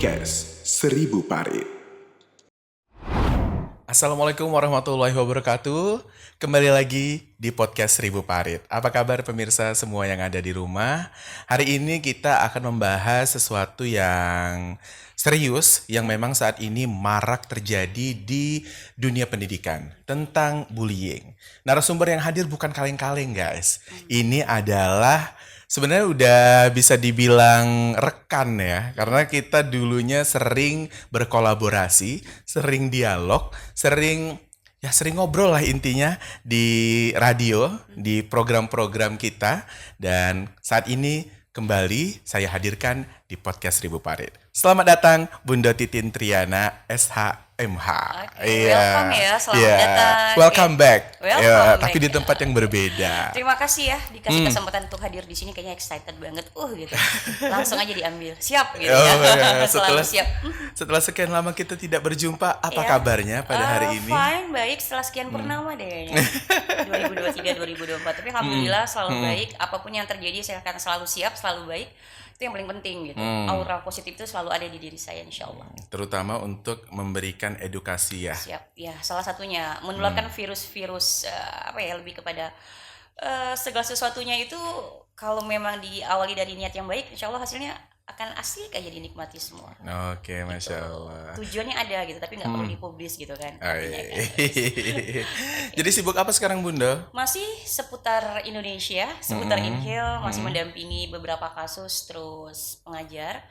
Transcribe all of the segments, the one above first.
Podcast Seribu Parit. Assalamualaikum warahmatullahi wabarakatuh. Kembali lagi di podcast Seribu Parit. Apa kabar pemirsa semua yang ada di rumah? Hari ini kita akan membahas sesuatu yang serius yang memang saat ini marak terjadi di dunia pendidikan tentang bullying. Narasumber yang hadir bukan kaleng-kaleng guys. Ini adalah sebenarnya udah bisa dibilang rekan ya, karena kita dulunya sering berkolaborasi, sering dialog, sering ngobrol lah intinya di radio, di program-program kita. Dan saat ini kembali saya hadirkan di podcast Seribu Parit. Selamat datang Bunda Titin Triana SHMH. Welcome ya, selamat datang. Welcome back. Welcome tapi back. di tempat yang berbeda. Terima kasih ya dikasih kesempatan untuk hadir di sini, kayaknya excited banget. Gitu. Langsung aja diambil. Siap gitu ya. Selalu siap. Setelah sekian lama kita tidak berjumpa, apa Ya. kabarnya pada hari ini? Fine, baik. Setelah sekian purnama deh kayaknya. 2023, 2024. Tapi alhamdulillah selalu baik. Apapun yang terjadi saya akan selalu siap, selalu baik. Itu yang paling penting gitu. Aura positif itu selalu ada di diri saya, insya Allah. Terutama untuk memberikan edukasi ya. Siap. Ya, salah satunya menularkan virus-virus lebih kepada segala sesuatunya itu kalau memang diawali dari niat yang baik, insya Allah hasilnya akan asik aja dinikmati semua. Oke, Masya Allah. Tujuannya ada gitu, tapi nggak perlu dipublis gitu kan. Oh, Artinya iya. kan. Jadi sibuk apa sekarang Bunda? Masih seputar Indonesia, seputar Inhil, masih mendampingi beberapa kasus, terus pengajar,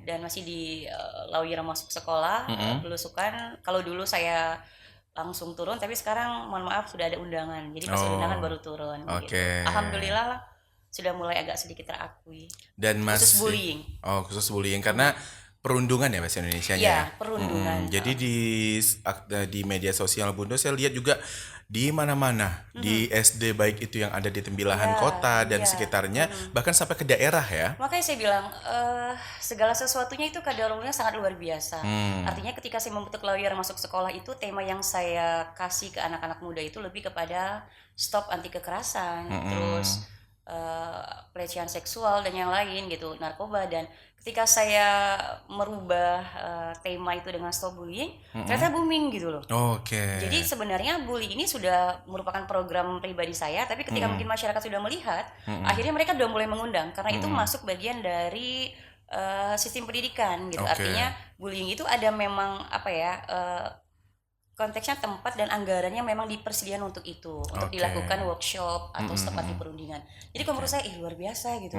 dan masih di lawyer masuk sekolah, belusukan. Kalau dulu saya langsung turun, tapi sekarang mohon maaf sudah ada undangan, jadi pas undangan baru turun. Oke. Gitu. Alhamdulillah lah, sudah mulai agak sedikit terakui. Dan masih Khusus bullying. Oh, khusus bullying karena perundungan ya bahasa Indonesianya. Iya, perundungan. Jadi di media sosial Bunda saya lihat juga di mana-mana, di SD baik itu yang ada di Tembilahan Iya, kota dan iya. sekitarnya, bahkan sampai ke daerah ya. Makanya saya bilang segala sesuatunya itu kadarulnya sangat luar biasa. Artinya ketika saya membentuk lawyer masuk sekolah itu, tema yang saya kasih ke anak-anak muda itu lebih kepada stop anti kekerasan, terus pelecehan seksual dan yang lain gitu, narkoba. Dan ketika saya merubah tema itu dengan stop bullying, ternyata booming gitu loh. Oke. Jadi sebenarnya bully ini sudah merupakan program pribadi saya, tapi ketika mungkin masyarakat sudah melihat, akhirnya mereka sudah mulai mengundang karena itu masuk bagian dari sistem pendidikan gitu. Oke. Artinya bullying itu ada memang konteksnya tempat dan anggarannya memang dipersediakan untuk itu, untuk Oke. dilakukan workshop atau tempat di perundingan. Jadi kalau menurut saya luar biasa gitu.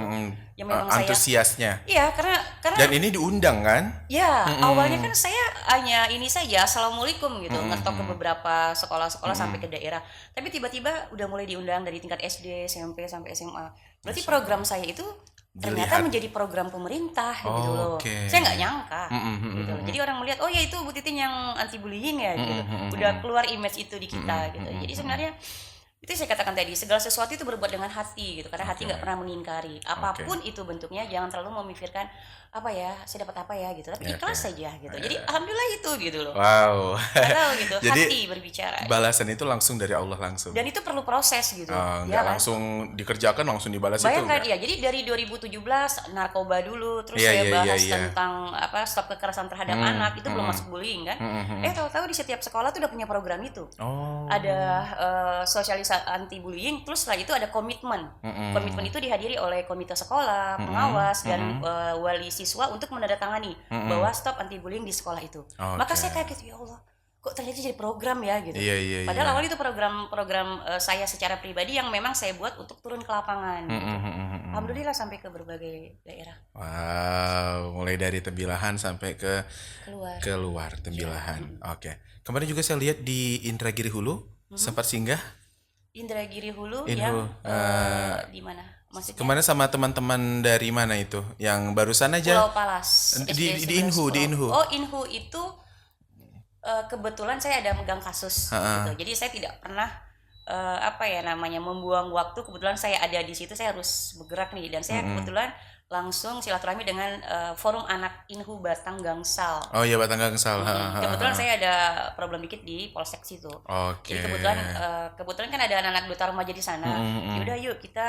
Ya memang saya Antusiasnya. iya karena Dan ini diundang kan? ya, awalnya kan saya hanya ini saja, assalamualaikum gitu, ngetok ke beberapa sekolah-sekolah sampai ke daerah. Tapi tiba-tiba udah mulai diundang dari tingkat SD, SMP sampai SMA. Berarti program saya itu ternyata menjadi program pemerintah gitu loh. Oke. Saya nggak nyangka gitu loh. Jadi orang melihat, oh ya itu Bu Titin yang anti bullying ya gitu. Udah keluar image itu di kita gitu. Jadi sebenarnya itu saya katakan tadi, segala sesuatu itu berbuat dengan hati gitu, karena hati nggak pernah mengingkari apapun itu bentuknya. Jangan terlalu memikirkan saya dapat apa ya gitu, tapi ikhlas saja gitu. Jadi alhamdulillah itu gitu loh. Wow. Nggak tahu gitu. Jadi hati berbicara balasan itu langsung dari Allah langsung. dan itu perlu proses gitu. Nggak langsung dikerjakan langsung dibalas itu. Bayangkan Enggak? ya, jadi dari 2017 narkoba dulu, terus Iya, saya iya, bahas iya. tentang stop kekerasan terhadap anak, itu belum masuk bullying kan. Tahu-tahu di setiap sekolah tuh udah punya program itu. Oh. Ada sosialisasi anti bullying, terus setelah itu ada komitmen. Komitmen itu dihadiri oleh komite sekolah, pengawas dan wali siswa untuk menandatangani bahwa stop anti bullying di sekolah itu. Maka saya kaget, ya Allah, kok ternyata jadi program ya gitu. Iya, iya, Padahal iya. awal itu program saya secara pribadi yang memang saya buat untuk turun ke lapangan. Gitu. Alhamdulillah sampai ke berbagai daerah. Wow, mulai dari Tembilahan sampai ke Keluar. Tembilahan. Oke. Kemarin juga saya lihat di Indragiri Hulu sempat singgah. Indragiri Hulu Inhu, yang di mana? Maksudnya Kemana sama teman-teman dari mana itu? Yang barusan aja? Pulau Palas. Di SD 11 Inhu, di Pulau. Inhu. Oh, Inhu itu kebetulan saya ada megang kasus gitu. Jadi saya tidak pernah membuang waktu. Kebetulan saya ada di situ, saya harus bergerak nih, dan saya kebetulan langsung silaturahmi dengan forum anak Inhu Batang Gangsal. Oh iya, Batang Gangsal. Kebetulan saya ada problem dikit di Polsek situ. Oke. Jadi kebetulan kan ada anak-anak duta remaja di sana. Yaudah yuk kita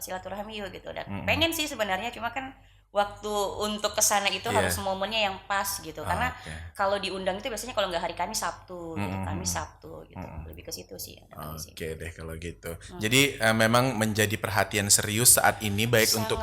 silaturahmi yuk gitu. Dan pengen sih sebenarnya, cuma kan waktu untuk kesana itu Iya. harus momennya yang pas gitu. Karena Oke. kalau diundang itu biasanya kalau nggak hari Kamis Sabtu gitu, Kamis Sabtu gitu. Lebih ke situ sih. Oke deh kalau gitu. Jadi memang menjadi perhatian serius saat ini baik untuk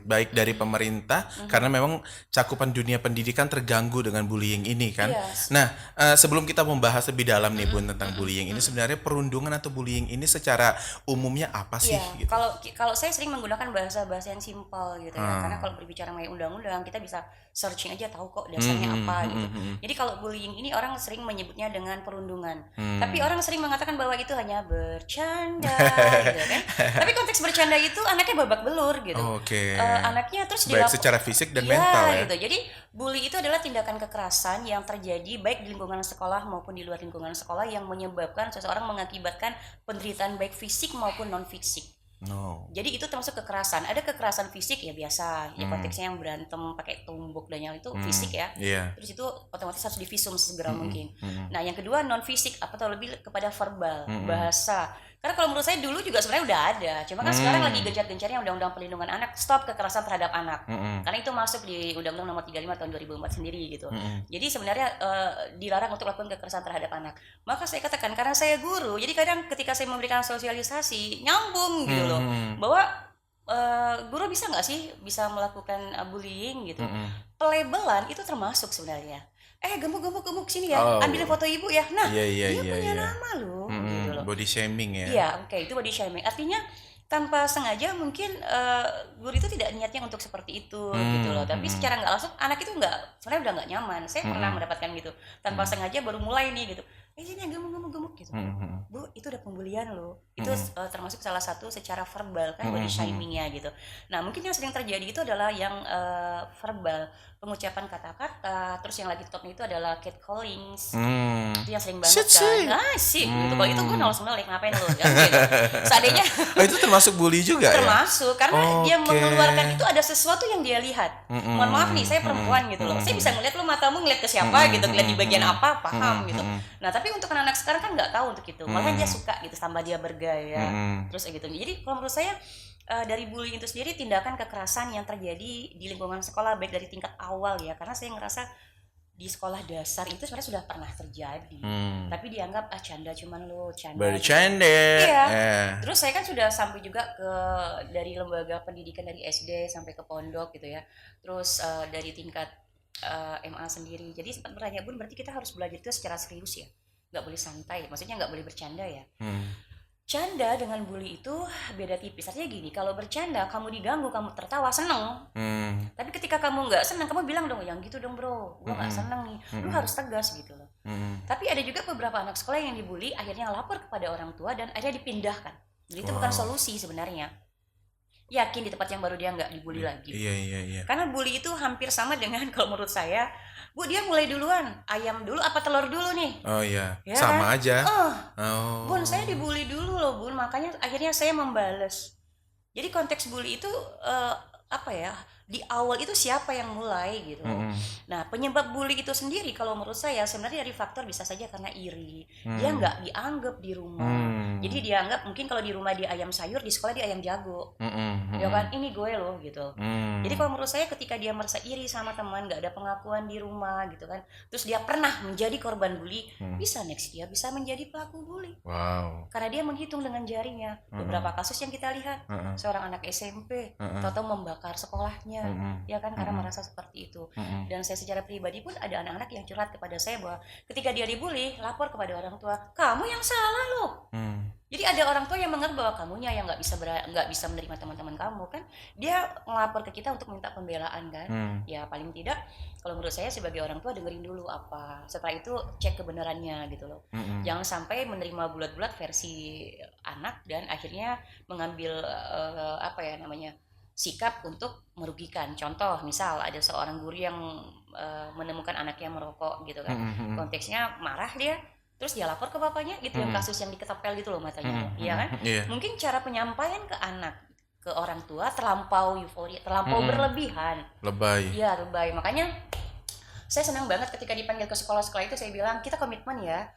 baik dari pemerintah karena memang cakupan dunia pendidikan terganggu dengan bullying ini kan. Yes. Nah, sebelum kita membahas lebih dalam nih Bun tentang bullying ini sebenarnya perundungan atau bullying ini secara umumnya apa sih Iya, gitu? kalau saya sering menggunakan bahasa yang simpel gitu ya. Karena kalau berbicara mengenai undang-undang kita bisa searching aja tahu kok dasarnya apa gitu. Jadi kalau bullying ini orang sering menyebutnya dengan perundungan. Tapi orang sering mengatakan bahwa itu hanya bercanda gitu kan. Tapi konteks bercanda itu anaknya babak belur gitu. Oke. Anaknya terus Baik secara fisik dan Iya, mental ya. gitu. Jadi bully itu adalah tindakan kekerasan yang terjadi baik di lingkungan sekolah maupun di luar lingkungan sekolah yang menyebabkan seseorang mengakibatkan penderitaan baik fisik maupun non fisik. No. Jadi itu termasuk kekerasan. Ada kekerasan fisik ya biasa, ya konteksnya yang berantem pakai tumbuk dan yang itu fisik ya. Iya. Terus itu otomatis harus divisum segera mungkin. Nah yang kedua non fisik atau lebih kepada verbal, bahasa. Karena kalau menurut saya dulu juga sebenarnya udah ada, cuma kan sekarang lagi gencar-gencarnya Undang-Undang Perlindungan Anak, stop kekerasan terhadap anak. Karena itu masuk di Undang-Undang Nomor 35 tahun 2004 sendiri gitu. Jadi sebenarnya dilarang untuk melakukan kekerasan terhadap anak. Maka saya katakan karena saya guru, jadi kadang ketika saya memberikan sosialisasi nyambung gitu loh, bahwa guru bisa nggak sih bisa melakukan bullying gitu. Pelabelan itu termasuk sebenarnya. Gemuk sini ya, ambil foto ibu ya. Nah, Iya, dia punya iya. nama loh, gitu loh. Body shaming ya. Iya, oke, itu body shaming. Artinya tanpa sengaja mungkin guru itu tidak niatnya untuk seperti itu gitu loh. Tapi secara nggak langsung anak itu sebenarnya udah nggak nyaman. Saya pernah mendapatkan gitu. Tanpa sengaja baru mulai nih gitu. Sini gemuk gitu. Bu, itu udah pembulian loh. Itu termasuk salah satu secara verbal kan body shamingnya gitu. Nah, mungkin yang sering terjadi itu adalah yang verbal, pengucapan kata-kata, terus yang lagi topnya itu adalah catcallings. Itu yang sering banget kan. Gitu. Kalau itu gue nolak ngapain lo kan gitu. Seandainya Itu termasuk bully juga ya? termasuk karena dia mengeluarkan itu ada sesuatu yang dia lihat. Mohon maaf nih, saya perempuan gitu loh. Saya bisa ngeliat lo matamu ngeliat ke siapa gitu, ngeliat di bagian apa, paham gitu. Nah, tapi untuk anak-anak sekarang kan nggak tahu untuk itu. Malahan dia suka gitu tambah dia bergaya. Terus gitu. Jadi kalau menurut saya dari bullying itu sendiri tindakan kekerasan yang terjadi di lingkungan sekolah baik dari tingkat awal ya, karena saya ngerasa di sekolah dasar itu sebenarnya sudah pernah terjadi, tapi dianggap canda cuman lo canda. Bercanda. Iya. Terus saya kan sudah sampai juga ke dari lembaga pendidikan dari SD sampai ke pondok gitu ya. Terus dari tingkat MA sendiri. Jadi sempat bertanya, Bun, berarti kita harus belajar itu secara serius ya, nggak boleh santai. Maksudnya nggak boleh bercanda ya. Canda dengan bully itu beda tipis. Artinya gini, kalau bercanda kamu diganggu, kamu tertawa, seneng. Tapi ketika kamu nggak seneng, kamu bilang dong, yang gitu dong bro, gue nggak seneng nih. Lu harus tegas gitu loh. Tapi ada juga beberapa anak sekolah yang dibully, akhirnya lapor kepada orang tua dan akhirnya dipindahkan. Jadi itu bukan solusi sebenarnya. Yakin di tempat yang baru dia nggak dibully lagi. Iya. Karena bully itu hampir sama dengan kalau menurut saya, Bu, dia mulai duluan, ayam dulu apa telur dulu nih? Oh iya, Ya sama kan? aja. Bun, saya dibully dulu loh, Bun, makanya akhirnya saya membales. Jadi konteks bully itu apa ya? Di awal itu siapa yang mulai gitu. Nah, penyebab bully itu sendiri kalau menurut saya sebenarnya dari faktor bisa saja karena iri. Dia nggak dianggap di rumah. Jadi dianggap mungkin kalau di rumah dia ayam sayur, di sekolah dia ayam jago. Ya kan, ini gue loh gitu. Jadi kalau menurut saya ketika dia merasa iri sama teman, nggak ada pengakuan di rumah gitu kan. Terus dia pernah menjadi korban bully, bisa next dia bisa menjadi pelaku bully. Wow. Karena dia menghitung dengan jarinya. Beberapa kasus yang kita lihat, seorang anak SMP atau membakar sekolahnya. Ya kan, karena merasa seperti itu. Dan saya secara pribadi pun ada anak-anak yang curhat kepada saya bahwa ketika dia dibully, lapor kepada orang tua, kamu yang salah loh. Jadi ada orang tua yang menganggap bahwa kamunya yang nggak bisa menerima teman-teman kamu kan, dia ngelapor ke kita untuk minta pembelaan kan. Ya paling tidak kalau menurut saya sebagai orang tua dengerin dulu apa, setelah itu cek kebenarannya gitu loh. Jangan sampai menerima bulat-bulat versi anak dan akhirnya mengambil sikap untuk merugikan. Contoh, misal ada seorang guru yang menemukan anaknya merokok gitu kan. Konteksnya marah dia, terus dia lapor ke bapaknya gitu, yang kasus yang diketepel gitu loh matanya. Iya kan? Mungkin cara penyampaian ke anak, ke orang tua terlampau euforia, terlampau berlebihan. Lebay. Iya, lebay. Makanya saya senang banget ketika dipanggil ke sekolah-sekolah itu saya bilang, kita komitmen ya,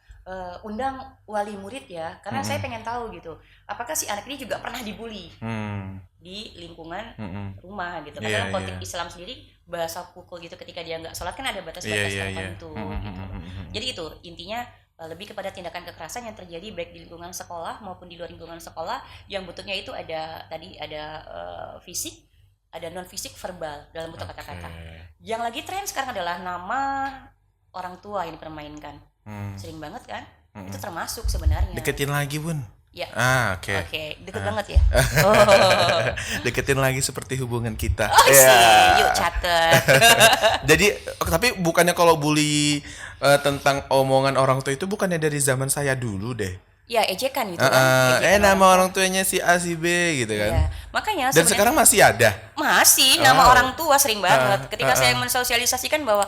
undang wali murid ya, karena saya pengen tahu gitu, apakah si anak ini juga pernah dibully di lingkungan rumah gitu. Kan dalam konteks Islam sendiri bahasa pukul gitu ketika dia nggak sholat kan ada batas-batas tertentu gitu. Jadi itu intinya lebih kepada tindakan kekerasan yang terjadi baik di lingkungan sekolah maupun di luar lingkungan sekolah, yang bentuknya itu ada fisik, ada non fisik, verbal dalam bentuk kata-kata. Yang lagi tren sekarang adalah nama orang tua yang dipermainkan. Sering banget kan? Itu termasuk sebenarnya. Deketin lagi, Bun. Ya. Oke. Deket banget ya. Deketin lagi seperti hubungan kita. Yuk catet. Jadi tapi bukannya kalau bully tentang omongan orang tua itu bukannya dari zaman saya dulu deh. Ya, ejekan gitu kan. Nama orang tuanya si A si B gitu kan. Ya. Makanya dan sekarang masih ada. Masih nama orang tua sering banget. Ketika saya mensosialisasikan bahwa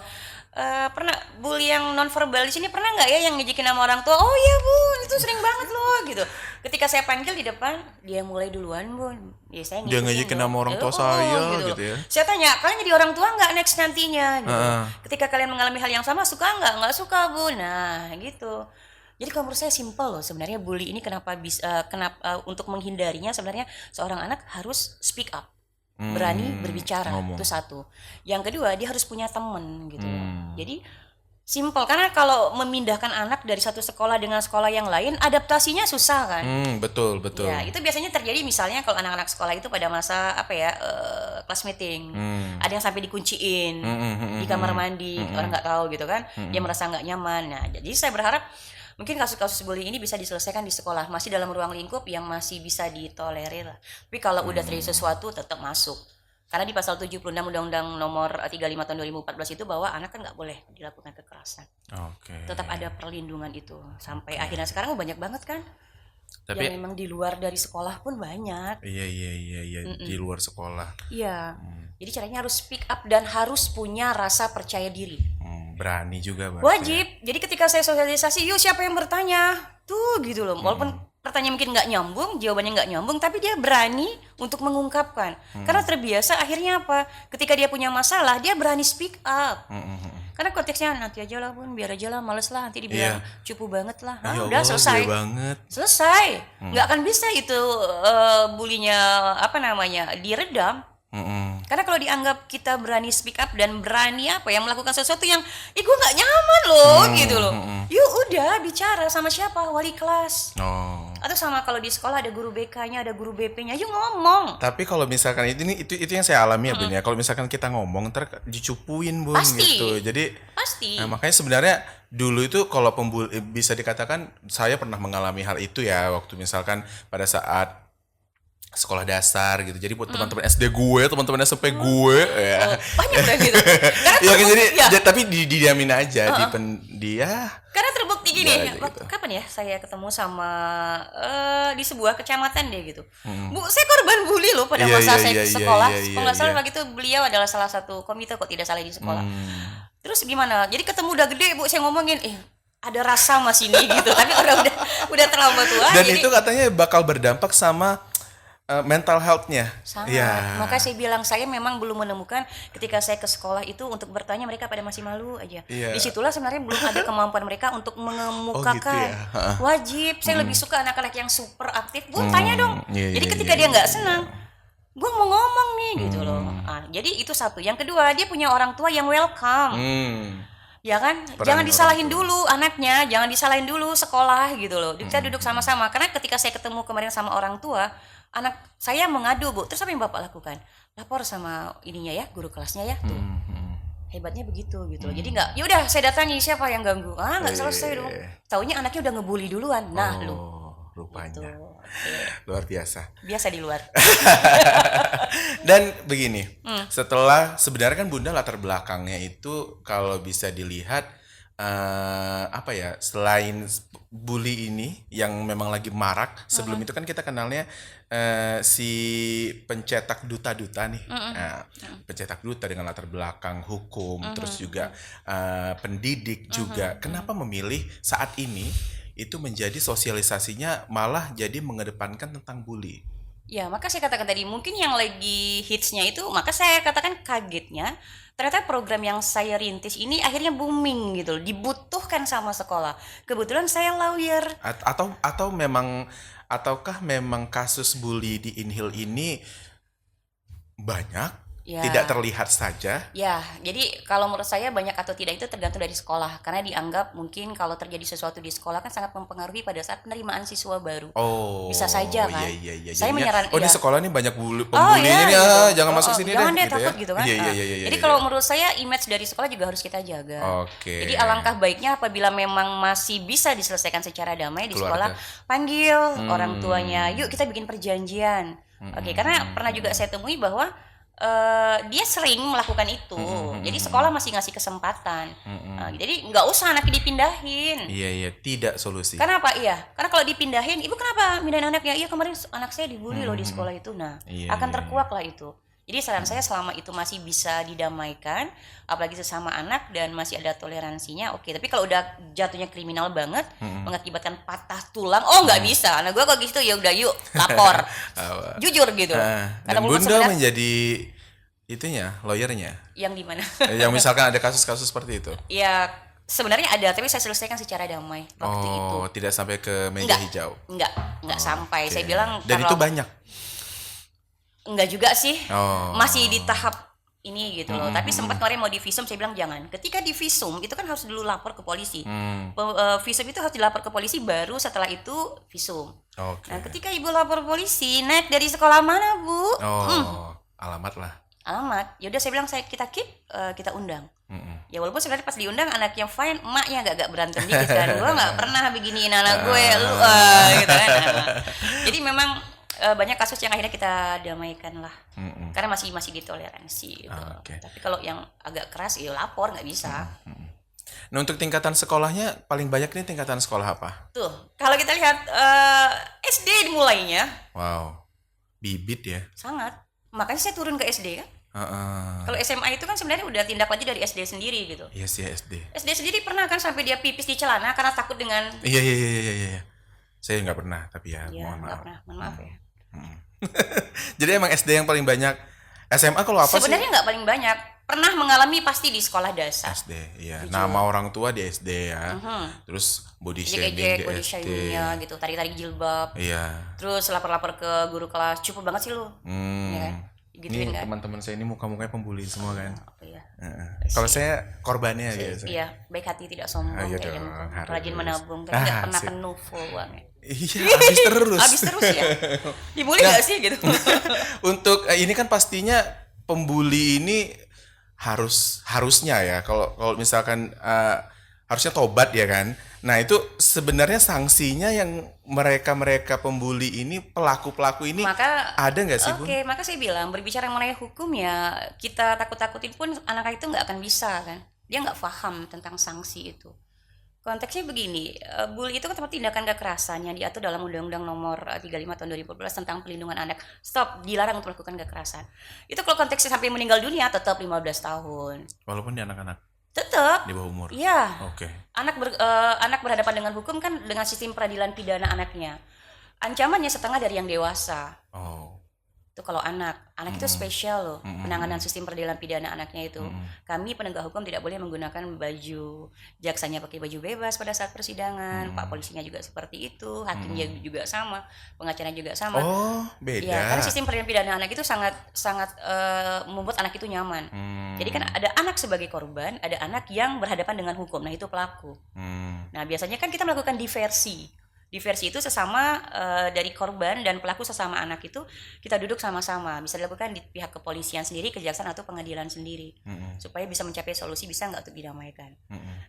pernah bully yang non verbal di sini, pernah nggak ya yang ngejekin nama orang tua? Oh iya Bun, itu sering banget loh gitu. Ketika saya panggil di depan, dia mulai duluan Bun. Ya, saya dia ngejekin nama orang tua saya gitu ya. Saya tanya, kalian jadi orang tua nggak next nantinya? Gitu. Ketika kalian mengalami hal yang sama, suka nggak? Nggak suka Bun. Nah gitu. Jadi kalau menurut saya simpel loh sebenarnya bully ini. Kenapa untuk menghindarinya sebenarnya seorang anak harus speak up. Berani berbicara, ngomong. Itu satu. Yang kedua, dia harus punya teman gitu. Jadi simple, karena kalau memindahkan anak dari satu sekolah dengan sekolah yang lain, adaptasinya susah kan. Betul. Ya, itu biasanya terjadi misalnya kalau anak-anak sekolah itu pada masa class meeting. Ada yang sampai dikunciin di kamar mandi, orang nggak tahu gitu kan. Dia merasa nggak nyaman. Nah, jadi saya berharap mungkin kasus-kasus bullying ini bisa diselesaikan di sekolah, masih dalam ruang lingkup yang masih bisa ditolerir lah. Tapi kalau udah terjadi sesuatu tetap masuk. Karena di pasal 76 Undang-Undang nomor 35 tahun 2014 itu bahwa anak kan nggak boleh dilakukan kekerasan. Tetap ada perlindungan itu. Sampai akhirnya sekarang banyak banget kan. Tapi yang memang di luar dari sekolah pun banyak. Iya, di luar sekolah. Iya. Jadi caranya harus speak up dan harus punya rasa percaya diri. Berani juga wajib. Jadi ketika saya sosialisasi, yuk siapa yang bertanya tuh gitu loh, walaupun pertanyaan mungkin nggak nyambung, jawabannya nggak nyambung, tapi dia berani untuk mengungkapkan. Karena terbiasa, akhirnya apa, ketika dia punya masalah dia berani speak up. Karena konteksnya nanti aja lah Bun, biar aja lah, males lah nanti dibilang cupu banget lah. Udah selesai. Nggak akan bisa itu bulinya diredam. Karena kalau dianggap kita berani speak up dan berani melakukan sesuatu yang gue nggak nyaman loh gitu loh, yuk udah bicara sama siapa, wali kelas, atau sama kalau di sekolah ada guru BK-nya, ada guru BP-nya, yuk ngomong. Tapi kalau misalkan itu yang saya alami ya Bun ya, kalau misalkan kita ngomong ntar dicupuin Bun. Pasti. Gitu. Jadi pasti. Nah, makanya sebenarnya dulu itu kalau bisa dikatakan saya pernah mengalami hal itu ya, waktu misalkan pada saat sekolah dasar gitu. Jadi buat teman-teman SD gue, teman-teman SMP gue ya. Banyak kan gitu. Tapi didiamin aja Karena terbukti gini, kapan ya saya ketemu sama di sebuah kecamatan deh gitu. Bu, saya korban bully loh pada masa saya sekolah. Kalau nggak salah waktu itu beliau adalah salah satu komite kok tidak salah di sekolah. Terus gimana? Jadi ketemu udah gede Bu, saya ngomongin ada rasa mas ini gitu. Tapi udah terlambat tua. Dan itu katanya bakal berdampak sama mental health-nya. Sangat. Maka saya bilang saya memang belum menemukan ketika saya ke sekolah itu untuk bertanya, mereka pada masih malu aja. Disitulah sebenarnya belum ada kemampuan mereka untuk mengemukakan. Wajib. Saya lebih suka anak-anak yang super aktif. Bu, tanya dong. Jadi ketika dia nggak senang, gue mau ngomong nih gitu loh. Jadi itu satu. Yang kedua, dia punya orang tua yang welcome. Ya kan, jangan disalahin dulu anaknya, jangan disalahin dulu sekolah gitu loh. Kita duduk sama-sama. Karena ketika saya ketemu kemarin sama orang tua, anak saya mengadu Bu, terus apa yang Bapak lakukan? Lapor sama ininya ya, guru kelasnya ya, tuh. Hebatnya begitu gitu loh. Jadi nggak, yaudah saya datangi siapa yang ganggu, nggak selesai dong. Taunya anaknya udah ngebully duluan. Nah rupanya gitu. Luar biasa. Biasa di luar. Dan begini, setelah sebenarnya kan Bunda latar belakangnya itu kalau bisa dilihat selain bully ini yang memang lagi marak, sebelum itu kan kita kenalnya si pencetak duta-duta nih. Pencetak duta dengan latar belakang hukum, terus juga pendidik juga. Kenapa memilih saat ini itu menjadi sosialisasinya malah jadi mengedepankan tentang bully? Ya, maka saya katakan tadi mungkin yang lagi hitsnya itu, maka saya katakan kagetnya ternyata program yang saya rintis ini akhirnya booming gitu loh, dibutuhkan sama sekolah. Kebetulan saya lawyer. Atau memang ataukah memang kasus bully di Inhil ini banyak, Ya. tidak terlihat saja? Ya, jadi kalau menurut saya banyak atau tidak itu tergantung dari sekolah, karena dianggap mungkin kalau terjadi sesuatu di sekolah kan sangat mempengaruhi pada saat penerimaan siswa baru. Oh, Bisa saja kan. Iya. Saya Jadinya, menyaran di ya. sekolah ini banyak pembulinya iya, nih, gitu. jangan masuk sini Jangan deh, deh takut gitu kan. Iya. Jadi kalau menurut saya image dari sekolah juga harus kita jaga. Oke. Jadi alangkah baiknya apabila memang masih bisa diselesaikan secara damai di Keluarga. sekolah, panggil orang tuanya, yuk kita bikin perjanjian. Oke, karena pernah juga saya temui bahwa dia sering melakukan itu, jadi sekolah masih ngasih kesempatan. Jadi nggak usah anaknya dipindahin. Iya, tidak solusi. Karena apa? Iya, karena kalau dipindahin, ibu kenapa pindahin anaknya? Iya kemarin anak saya dibully loh di sekolah itu. Nah, Iya, akan iya, terkuak lah itu. Jadi saran saya selama itu masih bisa didamaikan, apalagi sesama anak dan masih ada toleransinya, oke. Tapi kalau udah jatuhnya kriminal banget, mengakibatkan patah tulang, oh nggak bisa. Nah gue kok gitu ya udah yuk lapor, jujur gitu. Dan walaupun Bunda sebenarnya- menjadi itunya, lawyernya. yang di mana? Yang misalkan ada kasus-kasus seperti itu. Ya sebenarnya ada, tapi saya selesaikan secara damai waktu itu. Oh, tidak sampai ke meja Enggak. hijau. Nggak sampai. Oke. Saya bilang Dan itu banyak. enggak juga sih. Oh. Masih di tahap ini gitu loh. Tapi sempat kemarin mau divisum, saya bilang jangan. Ketika divisum itu kan harus dulu lapor ke polisi. Visum itu harus dilapor ke polisi, baru setelah itu visum. Oke. Nah, ketika ibu lapor polisi, naik dari sekolah mana bu? Oh, alamat lah. Alamat. Ya udah saya bilang kita keep, kita undang. Ya walaupun sebenarnya pas diundang anak yang fine, emaknya agak berantem dikit kan. Gue nggak pernah beginiin anak gue, lu gitu kan. Jadi memang banyak kasus yang akhirnya kita damaikan lah. Karena masih ditoleransi gitu. Oke. Tapi kalau yang agak keras ya lapor, nggak bisa. Nah, untuk tingkatan sekolahnya paling banyak nih tingkatan sekolah apa? Tuh, kalau kita lihat SD dimulainya Wow. Bibit ya. sangat. Makanya saya turun ke SD kan. Kalau SMA itu kan sebenarnya udah tindak lanjut dari SD sendiri gitu. Iya sih SD. SD sendiri pernah kan sampai dia pipis di celana karena takut dengan Iya. Saya nggak pernah, tapi ya, ya mohon nggak maaf. pernah, mohon maaf ya. Jadi emang SD yang paling banyak. SMA kalau apa Sebenarnya nggak paling banyak, pernah mengalami pasti di sekolah dasar. sih? SD, iya. Nama orang tua di SD ya. Terus body shaming Ejek-ejek, di body SD. shamingnya gitu, tarik-tarik jilbab. Iya. Terus lapor-lapor ke guru kelas, cukup banget sih lu. Ya kan? Gituin Ini kan. teman-teman saya ini muka-mukanya pembuli semua kan. Apa ya? Kalau saya korbannya biasa. Iya, baik hati tidak sombong, Iya kayaknya dong, muka. harus. Rajin menabung, tapi nggak pernah sip. penuh full uangnya. Iya, habis terus. Habis terus ya. Dibully nggak sih gitu? Untuk ini kan pastinya pembuli ini harusnya ya, kalau misalkan harusnya tobat ya kan. Nah, itu sebenarnya sanksinya yang mereka pembuli ini, pelaku ini Maka ada nggak sih, Bun? Oke, maka saya bilang berbicara mengenai hukum ya, kita takut-takutin pun anak itu nggak akan bisa kan. Dia nggak paham tentang sanksi itu. Konteksnya begini, bully itu kan tempat tindakan kekerasan yang diatur dalam Undang-Undang Nomor 35 Tahun 2014 tentang Pelindungan Anak. Stop, dilarang untuk melakukan kekerasan. Itu kalau konteksnya sampai meninggal dunia tetap 15 tahun. Walaupun dia anak-anak Tetap. di bawah umur. Iya. Oke. Anak berhadapan dengan hukum kan dengan sistem peradilan pidana anaknya. Ancamannya setengah dari yang dewasa. Oh. Itu kalau anak itu spesial loh, penanganan sistem peradilan pidana anaknya itu. Kami penegak hukum tidak boleh menggunakan baju, jaksanya pakai baju bebas pada saat persidangan, pak polisinya juga seperti itu, hakimnya juga sama, pengacaranya juga sama. Oh, beda. Ya, karena sistem peradilan pidana anak itu sangat membuat anak itu nyaman. Jadi kan ada anak sebagai korban, ada anak yang berhadapan dengan hukum. Nah, itu pelaku. Nah, biasanya kan kita melakukan diversi. Diversi itu sesama dari korban dan pelaku sesama anak itu kita duduk sama-sama, bisa dilakukan di pihak kepolisian sendiri, kejaksaan atau pengadilan sendiri, supaya bisa mencapai solusi, bisa nggak untuk didamaikan.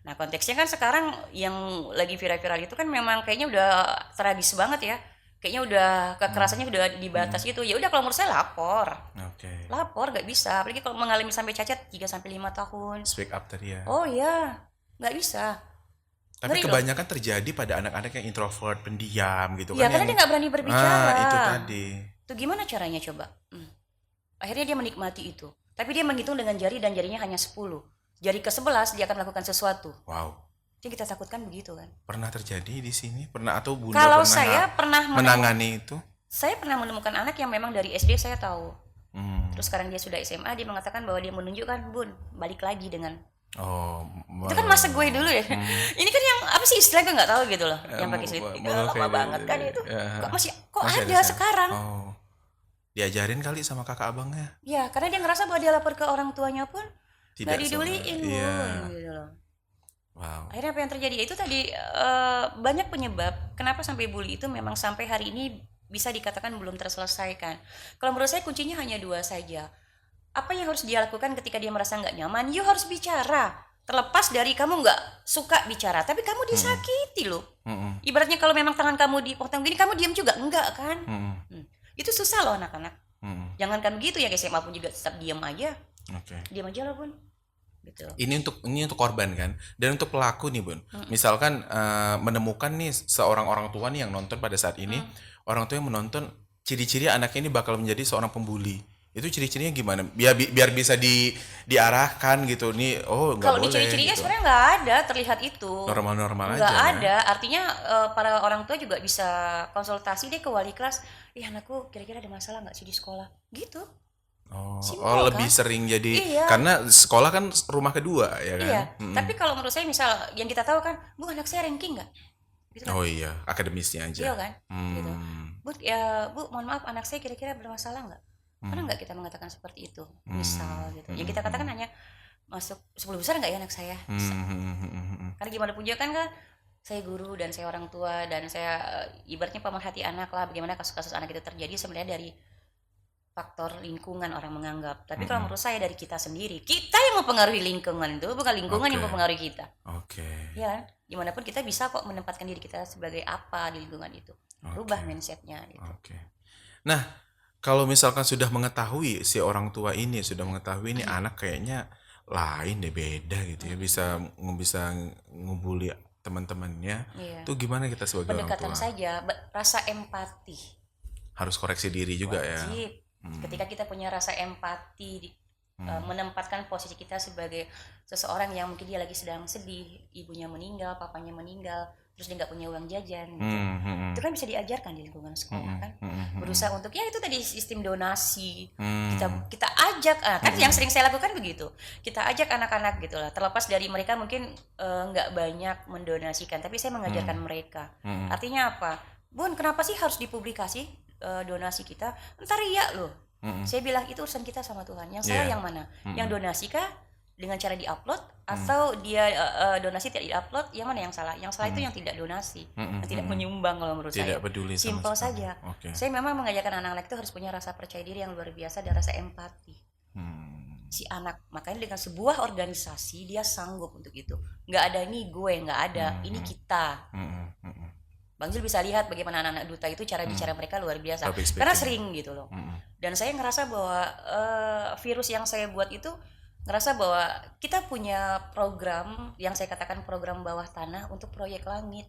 Nah, konteksnya kan sekarang yang lagi viral-viral itu kan memang kayaknya udah tragis banget ya, kayaknya udah kekerasannya udah di batas gitu. Ya udah, kalau menurut saya lapor, nggak bisa, apalagi kalau mengalami sampai cacat 3-5 tahun. Speak up tadi ya. Oh ya, nggak bisa. Tapi Ngeri kebanyakan terjadi pada anak-anak yang introvert, pendiam gitu Ya, kan. karena dia nggak berani berbicara. Itu tadi. Itu gimana caranya coba? Akhirnya dia menikmati itu. Tapi dia menghitung dengan jari dan jarinya hanya 10. Jari ke-11 dia akan melakukan sesuatu. Wow. Jadi kita takutkan begitu kan. Pernah terjadi di sini? Pernah atau Bunda Kalau pernah saya pernah menangani itu? Saya pernah menemukan anak yang memang dari SD saya tahu. Hmm. Terus sekarang dia sudah SMA, dia mengatakan bahwa dia menunjukkan, Bun, balik lagi dengan. Oh, Itu kan masa gue dulu ya. Ini kan yang apa sih istilahnya gue nggak tahu gitu loh. Yang pakai lama banget kan itu. Kok masih ada sekarang? Oh. Diajarin kali sama kakak abangnya. Ya, karena dia ngerasa bahwa dia lapor ke orang tuanya pun nggak diduliin, Bun, iya. gitu loh. Wow. Akhirnya apa yang terjadi? Itu tadi banyak penyebab kenapa sampai bully itu memang sampai hari ini bisa dikatakan belum terselesaikan. Kalau menurut saya kuncinya hanya 2 saja. Apa yang harus dia lakukan ketika dia merasa nggak nyaman? You harus bicara. Terlepas dari kamu nggak suka bicara, tapi kamu disakiti loh. Ibaratnya kalau memang tangan kamu dipotong gini, kamu diam juga enggak kan? Itu susah loh anak-anak. Jangan kan begitu ya, SMA pun juga tetap diam aja. Diam aja lah, Bun. Gitu. Ini untuk korban kan, dan untuk pelaku nih, Bun. Misalkan menemukan nih seorang orang tua nih yang nonton pada saat ini, orang tua yang menonton, ciri-ciri anaknya ini bakal menjadi seorang pembuli. Itu ciri-cirinya gimana? Biar bisa diarahkan gitu nih. Oh, nggak boleh. Kalau di ciri-cirinya gitu. sebenarnya nggak ada terlihat itu. Normal-normal aja. Nggak ada. Artinya para orang tua juga bisa konsultasi deh ke wali kelas. Anakku kira-kira ada masalah nggak sih di sekolah? Gitu. Simple, lebih kan? sering jadi Iya. karena sekolah kan rumah kedua ya kan. Iya. Tapi kalau menurut saya misal yang kita tahu kan, Bu, anak saya ranking nggak? Gitu kan? Oh iya, akademisnya aja. Iya kan? Gitu. Bu, mohon maaf, anak saya kira-kira bermasalah nggak? Pernah nggak kita mengatakan seperti itu? Misal gitu. Yang kita katakan hanya masuk 10 besar nggak ya anak saya? Karena gimana pun juga kan saya guru dan saya orang tua dan saya ibaratnya pemerhati anak lah. Bagaimana kasus-kasus anak itu terjadi sebenarnya dari faktor lingkungan orang menganggap. Tapi kalau menurut saya dari kita sendiri, kita yang mempengaruhi lingkungan itu, bukan lingkungan yang mempengaruhi kita. Ya, gimana pun kita bisa kok menempatkan diri kita sebagai apa di lingkungan itu. Rubah mindsetnya gitu. Nah, kalau misalkan sudah mengetahui si orang tua ini sudah mengetahui ini anak kayaknya lain deh, beda gitu ya, bisa ngebully teman-temannya. Itu gimana kita sebagai orang tua? Pendekatan saja, rasa empati. Harus koreksi diri juga ya. Wajib. Ketika kita punya rasa empati, menempatkan posisi kita sebagai seseorang yang mungkin dia lagi sedang sedih, ibunya meninggal, papanya meninggal, terus dia nggak punya uang jajan gitu. Itu kan bisa diajarkan di lingkungan sekolah kan. Berusaha untuk itu tadi sistem donasi. Kita ajak kan yang sering saya lakukan begitu. Kita ajak anak-anak gitu lah. Terlepas dari mereka mungkin nggak banyak mendonasikan, tapi saya mengajarkan mereka. Artinya apa? Bun, kenapa sih harus dipublikasi donasi kita? Ntar ya loh. Saya bilang itu urusan kita sama Tuhan. Yang salah yang mana? Yang donasi kah dengan cara diupload atau dia donasi tidak diupload? Yang mana yang salah? Yang salah itu yang tidak donasi, yang tidak menyumbang kalau menurut saya. Tidak peduli sama Simple sekali. saja. Okay. Saya memang mengajarkan anak-anak itu harus punya rasa percaya diri yang luar biasa dan rasa empati. Si anak, makanya dengan sebuah organisasi dia sanggup untuk itu. Nggak ada ini gue, nggak ada ini kita. Bang Jul bisa lihat bagaimana anak-anak duta itu cara bicara mereka luar biasa. Karena sering gitu loh. Dan saya ngerasa bahwa virus yang saya buat itu ngerasa bahwa kita punya program yang saya katakan program bawah tanah untuk proyek langit.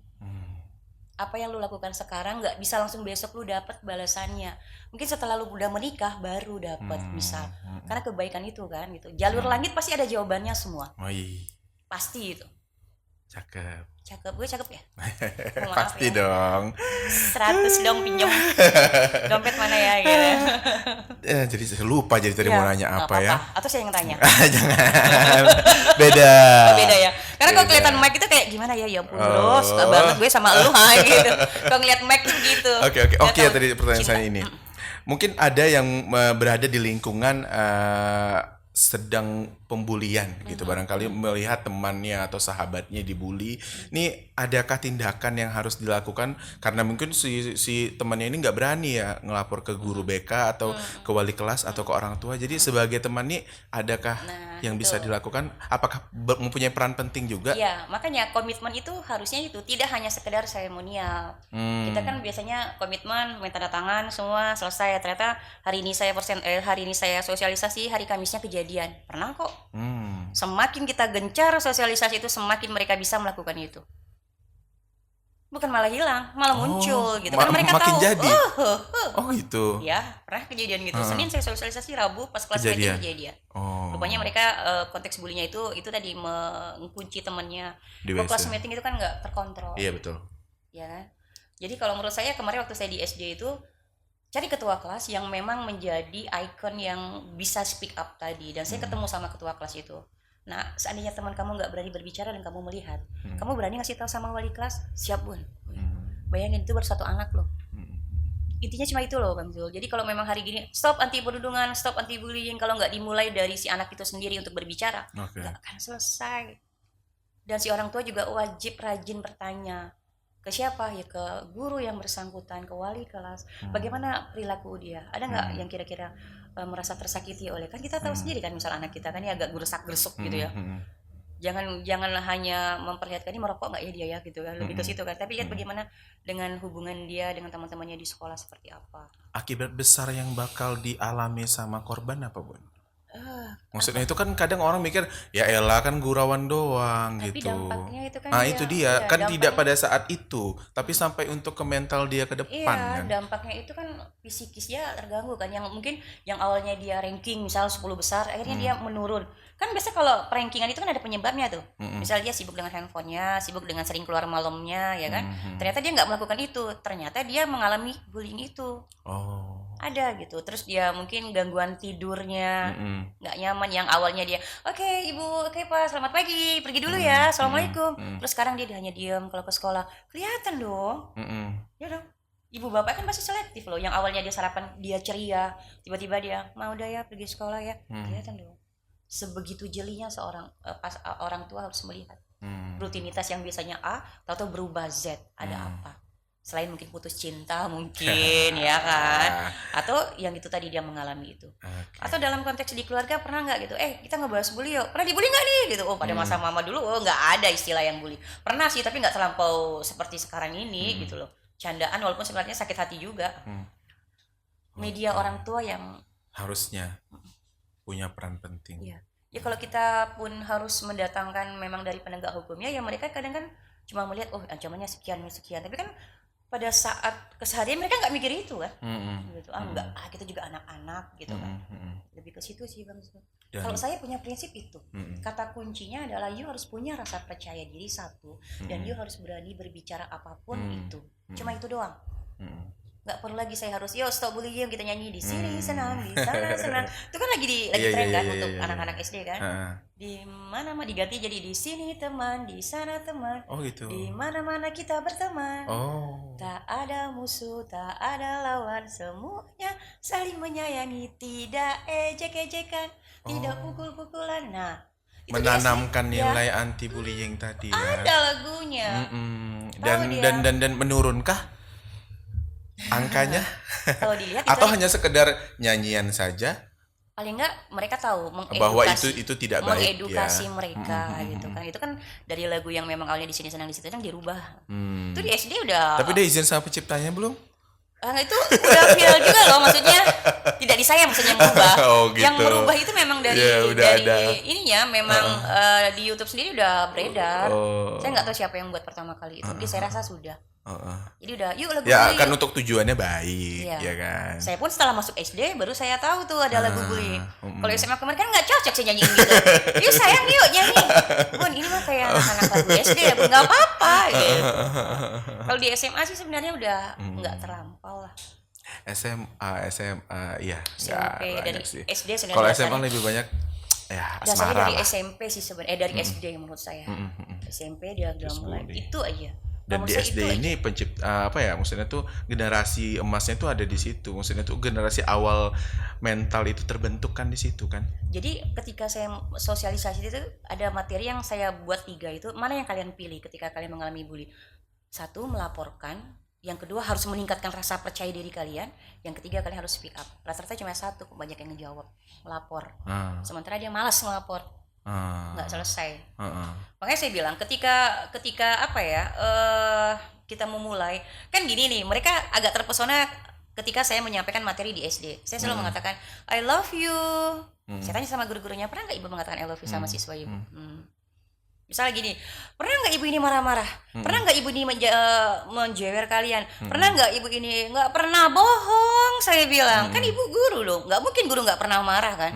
Apa yang lu lakukan sekarang nggak bisa langsung besok lu dapat balasannya. Mungkin setelah lu udah menikah baru dapat misal. Karena kebaikan itu kan gitu. Jalur langit pasti ada jawabannya semua. Pasti itu. Cakep, gue cakep ya? Pasti ya. dong. 100 dong pinjam. Dompet mana ya gitu. Jadi saya lupa jadi tadi mau nanya apa ya. Atau saya yang tanya. Jangan. Beda. Beda ya. Karena kalau kelihatan mic itu kayak gimana ya ampun bro, suka banget gue sama lu gitu. Kalau ngeliat mic tuh gitu. Oke tadi pertanyaan saya ini. Mungkin ada yang berada di lingkungan sedang pembulian gitu, barangkali melihat temannya atau sahabatnya dibully. Ini adakah tindakan yang harus dilakukan karena mungkin si temannya ini nggak berani ya ngelapor ke guru BK atau ke wali kelas atau ke orang tua. Jadi sebagai teman nih adakah yang bisa dilakukan? Apakah mempunyai peran penting juga? Iya, makanya komitmen itu harusnya itu tidak hanya sekedar seremonial. Kita kan biasanya komitmen minta tanda tangan semua selesai. Ternyata hari ini saya sosialisasi, hari Kamisnya kejadian. Pernah kok. Semakin kita gencar sosialisasi itu, semakin mereka bisa melakukan itu. Bukan malah hilang, malah muncul gitu. Karena mereka makin tahu. Jadi. Oh gitu. Ya, pernah kejadian gitu. Senin saya sosialisasi, Rabu pas kelas meeting kejadian. Rupanya mereka konteks bulinya itu tadi mengunci temannya. Kalau kelas meeting itu kan nggak terkontrol. Iya betul. Ya kan. Jadi kalau menurut saya kemarin waktu saya di SD itu cari ketua kelas yang memang menjadi ikon yang bisa speak up tadi. Dan saya ketemu sama ketua kelas itu. Nah, seandainya teman kamu nggak berani berbicara dan kamu melihat, kamu berani ngasih tahu sama wali kelas? Siap, Bun. Bayangin, itu baru satu anak loh. Intinya cuma itu loh, Bang Zul. Jadi kalau memang hari gini stop anti perundungan, stop anti bullying, kalau nggak dimulai dari si anak itu sendiri untuk berbicara, nggak akan selesai. Dan si orang tua juga wajib rajin bertanya ke siapa, ya ke guru yang bersangkutan, ke wali kelas, bagaimana perilaku dia, ada nggak yang kira-kira merasa tersakiti oleh, kan kita tahu sendiri kan, misal anak kita kan ya agak gerusak-gerusuk gitu ya, jangan hanya memperlihatkan ini merokok nggak ya dia ya gitu kan, lebih ke situ kan, tapi lihat bagaimana dengan hubungan dia dengan teman-temannya di sekolah seperti apa. Akibat besar yang bakal dialami sama korban apa, Bun? Maksudnya itu kan kadang orang mikir ya elah kan gurauan doang Tapi gitu. dampaknya itu kan Itu dia iya, kan tidak dampaknya- pada saat itu, tapi sampai untuk ke mental dia ke depan Iya, kan. dampaknya itu kan psikis dia terganggu kan, yang mungkin yang awalnya dia ranking misal 10 besar, akhirnya dia menurun. Kan biasa kalau rankingan itu kan ada penyebabnya tuh. Misal dia sibuk dengan handphonenya, sibuk dengan sering keluar malamnya, ya kan. Ternyata dia nggak melakukan itu, ternyata dia mengalami bullying itu. Oh. Ada gitu. Terus dia mungkin gangguan tidurnya, nggak nyaman, yang awalnya dia oke ibu, oke pak, selamat pagi, pergi dulu ya, assalamualaikum. Terus sekarang dia hanya diam kalau ke sekolah, kelihatan dong. Ya dong, ibu bapak kan pasti selektif loh. Yang awalnya dia sarapan, dia ceria, tiba-tiba dia mau udah ya pergi sekolah ya, kelihatan dong. Sebegitu jelinya seorang orang tua harus melihat rutinitas yang biasanya A, tahu-tahu berubah Z. Ada apa? Selain mungkin putus cinta mungkin ya kan, atau yang itu tadi dia mengalami itu. Atau dalam konteks di keluarga pernah nggak gitu, kita ngebahas bully yuk, pernah dibully nggak nih gitu. Oh pada masa mama dulu nggak ada istilah yang bully, pernah sih tapi nggak terlampau seperti sekarang ini gitu loh, candaan walaupun sebenarnya sakit hati juga. Media orang tua yang Harusnya punya peran penting. ya kalau kita pun harus mendatangkan memang dari penegak hukumnya, ya mereka kadang kan cuma melihat ancamannya sekian, tapi kan pada saat keseharian mereka nggak mikir itu kan, gitu. Enggak, kita juga anak-anak gitu kan. Lebih ke situ sih Bang. Kalau saya punya prinsip itu, kata kuncinya adalah you harus punya rasa percaya diri satu, dan you harus berani berbicara apapun itu. Cuma itu doang. Nggak perlu lagi saya harus stop bullying, kita nyanyi di sini senang, di sana senang. Itu kan lagi tren kan untuk anak-anak SD kan. Di mana mah diganti jadi di sini teman, di sana teman. Oh gitu. Di mana-mana kita berteman. Oh. Tak ada musuh, tak ada lawan, semuanya saling menyayangi, tidak ejek-ejekan, tidak pukul-pukulan. Nah, itu Menanamkan dia sih, nilai anti bullying tadi ya. ada lagunya. Dan menurunkah angkanya? Kalau dilihat Atau itu hanya sekedar nyanyian saja paling enggak mereka tahu mengedukasi, bahwa itu tidak baik mengedukasi ya. mereka gitu kan. Itu kan dari lagu yang memang awalnya di sini senang di situ yang dirubah. Itu di SD udah. Tapi udah izin sama penciptanya belum? Itu udah viral juga loh, maksudnya tidak di saya maksudnya yang merubah. Oh, gitu. Yang merubah itu memang dari udah ada. ininya memang di YouTube sendiri udah beredar. Saya nggak tahu siapa yang buat pertama kali itu. Jadi saya rasa sudah. Jadi udah yuk lagu Ya bully kan yuk. untuk tujuannya baik, Iya. ya kan. Saya pun setelah masuk SD baru saya tahu tuh ada lagu bully. Kalau SMA kemarin kan nggak cocok saya nyanyiin gitu. Yuk sayang yuk nyanyi. Bun ini mah kayak anak-anak lagu SD ya, Bun, nggak apa-apa. Gitu. Kalau di SMA sih sebenarnya udah nggak terlampau lah. SMA, iya. SMP nggak dari banyak sih. SD sudah Kalau dasarnya. SMA lebih banyak ya Dasarnya asmara dari lah. SMP sih sebenarnya, dari SD menurut saya. SMP dia udah mulai bully. itu aja. Dan Menurut di saya SD itu ini apa ya, maksudnya tuh generasi emasnya tuh ada di situ. Maksudnya tuh generasi awal mental itu terbentuk kan di situ kan. Jadi ketika saya sosialisasi itu ada materi yang saya buat 3 itu, mana yang kalian pilih ketika kalian mengalami bully? 1, melaporkan. Yang kedua harus meningkatkan rasa percaya diri kalian. Yang ketiga kalian harus speak up. Rata-rata cuma 1, banyak yang ngejawab melapor. Sementara dia malas melapor, nggak selesai. Makanya saya bilang ketika apa ya, kita memulai kan gini nih, mereka agak terpesona ketika saya menyampaikan materi di SD. Saya selalu mengatakan I love you. Saya tanya sama guru-gurunya, pernah nggak ibu mengatakan I love you sama siswa ibu? Misalnya gini, pernah nggak ibu ini marah-marah? Pernah nggak ibu ini menjewer kalian? Pernah nggak ibu ini? Nggak pernah, bohong saya bilang. Kan ibu guru loh, nggak mungkin guru nggak pernah marah kan?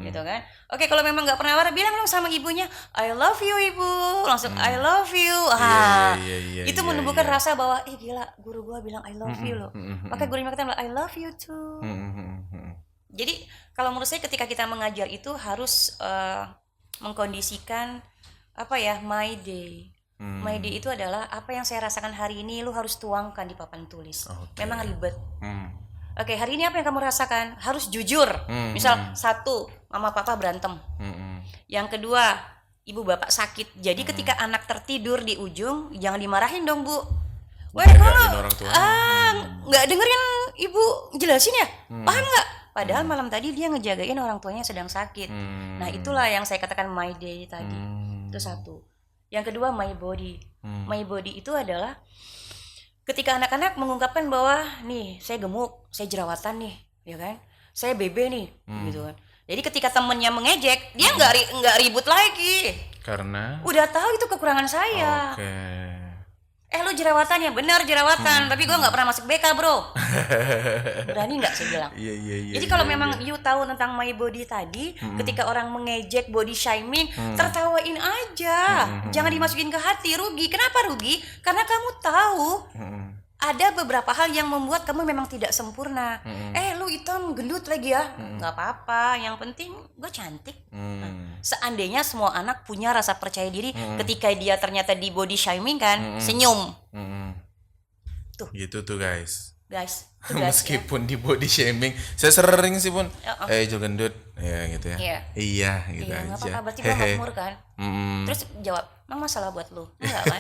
Ya gitu kan. Oke, kalau memang nggak pernah marah, bilang dong sama ibunya, I love you ibu, langsung I love you. Itu menumbuhkan rasa bahwa gila, guru gua bilang I love you loh. Maka gurunya kata I love you too. Jadi kalau menurut saya ketika kita mengajar itu harus mengkondisikan my day. My day itu adalah apa yang saya rasakan hari ini, lu harus tuangkan di papan tulis. Memang ribet. Oke, hari ini apa yang kamu rasakan? Harus jujur. Misal 1, mama papa berantem. Yang kedua, ibu bapak sakit. Jadi ketika anak tertidur di ujung, jangan dimarahin dong, Bu. Weh, kamu nggak dengerin ibu jelasin ya? Paham nggak? Padahal malam tadi dia ngejagain orang tuanya yang sedang sakit. Nah, itulah yang saya katakan my day tadi. Itu 1. Yang kedua, my body. My body itu adalah ketika anak-anak mengungkapkan bahwa nih saya gemuk, saya jerawatan nih, ya kan? Saya bebe nih, gitu kan. Jadi ketika temennya mengejek, dia nggak ribut lagi. Karena udah tahu itu kekurangan saya. Lu jerawatan ya, benar jerawatan, tapi gue nggak pernah masuk BK bro. Berani nggak saya bilang? Jadi kalau memang you tahu tentang my body tadi, ketika orang mengejek body shaming, tertawain aja, jangan dimasukin ke hati. Rugi, kenapa rugi? Karena kamu tahu ada beberapa hal yang membuat kamu memang tidak sempurna. Lu hitam gendut lagi ya, nggak apa-apa. Yang penting gue cantik. Seandainya semua anak punya rasa percaya diri ketika dia ternyata di body shaming kan, senyum. Tuh. Gitu tuh guys. Ya. Meskipun di body shaming, saya sering sih pun, Jul gendut, ya gitu ya. Iya gitu aja. Nggak apa-apa, berarti gue makmur kan. Terus jawab, emang masalah buat lu? Enggak kan?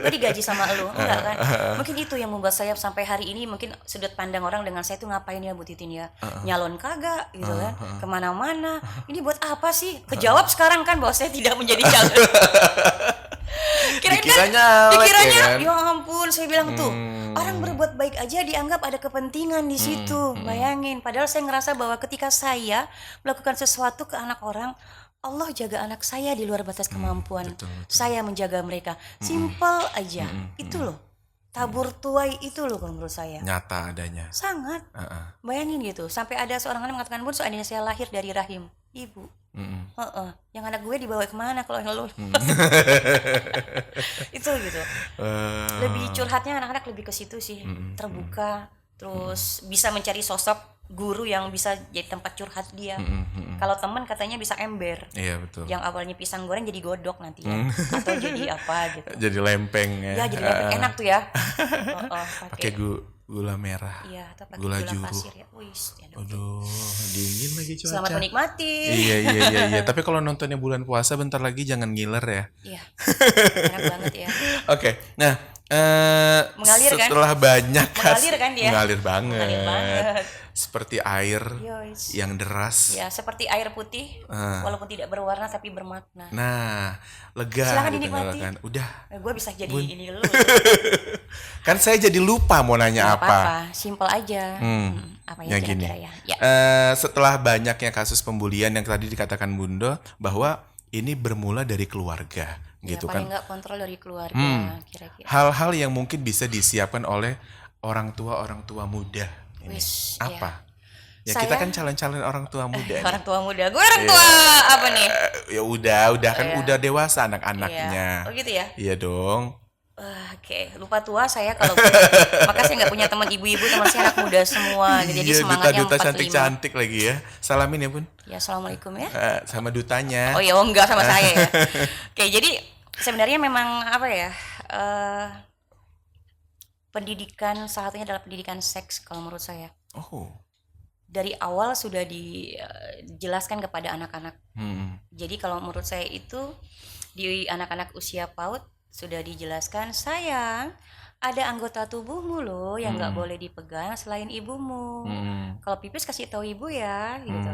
Gue digaji sama lu, enggak kan? Mungkin itu yang membuat saya sampai hari ini mungkin sudut pandang orang dengan saya tuh ngapain ya Bu Titin ya? Nyalon kagak gitu kan? Kemana-mana. Ini buat apa sih? Kejawab sekarang kan bahwa saya tidak menjadi calon. Dikiranya ya ampun, saya bilang tuh orang berbuat baik aja dianggap ada kepentingan di situ. Bayangin, padahal saya ngerasa bahwa ketika saya melakukan sesuatu ke anak orang, Allah jaga anak saya di luar batas kemampuan. Betul. Saya menjaga mereka. Simple aja. Itu loh. Tabur tuai itu loh kalau menurut saya. Nyata adanya. Sangat. Bayangin gitu. Sampai ada seorang anak mengatakan, "Bun, seandainya saya lahir dari rahim ibu. Yang anak gue dibawa kemana kalau yang lo?" Itu gitu. Lebih curhatnya anak-anak lebih ke situ sih. Terbuka. Terus bisa mencari sosok guru yang bisa jadi tempat curhat dia. Kalau teman katanya bisa ember. Iya betul. Yang awalnya pisang goreng jadi godok nanti ya. Atau jadi apa gitu. Jadi lempeng ya. Ya jadi lempeng, enak tuh ya. Pakai gula merah. Iya, atau pakai gula gula pasir ya. Aduh, dingin lagi cuaca. Selamat menikmati. Iya. Tapi kalau nontonnya bulan puasa bentar lagi jangan ngiler ya. Iya. Enak banget ya. Oke. Nah, mengalir setelah kan? banyak mengalir kan dia? Mengalir banget. Mengalir banget. Seperti air yang deras. Ya, seperti air putih, walaupun tidak berwarna tapi bermakna. Nah, lega. Silakan dinikmati. Udah. Gue bisa jadi ini dulu. Kan saya jadi lupa mau nanya apa. Simple aja. Apa ya kira-kira ya? Setelah banyaknya kasus pembulian yang tadi dikatakan Bundo, bahwa ini bermula dari keluarga, gitu kan? Paling nggak kontrol dari keluarga, kira-kira. Hal-hal yang mungkin bisa disiapkan oleh orang tua muda. Apa? Ya kita kan calon-calon orang tua muda. Orang tua muda. Gue orang tua apa nih? Ya udah kan udah dewasa anak-anaknya. Oh gitu ya? Iya dong. Oke, lupa tua saya kalau maka saya nggak punya teman ibu-ibu, teman saya anak muda semua. Jadi semangatnya 45. Duta cantik-cantik lagi ya. Salamin ya Bun. Ya assalamualaikum ya. Sama dutanya. Oh ya, enggak sama saya ya. Oke, jadi sebenarnya memang apa ya? Pendidikan salah satunya adalah pendidikan seks kalau menurut saya. Dari awal sudah dijelaskan kepada anak-anak. Jadi kalau menurut saya itu di anak-anak usia PAUD sudah dijelaskan, sayang, ada anggota tubuhmu loh yang nggak boleh dipegang selain ibumu. Kalau pipis kasih tahu ibu ya, gitu.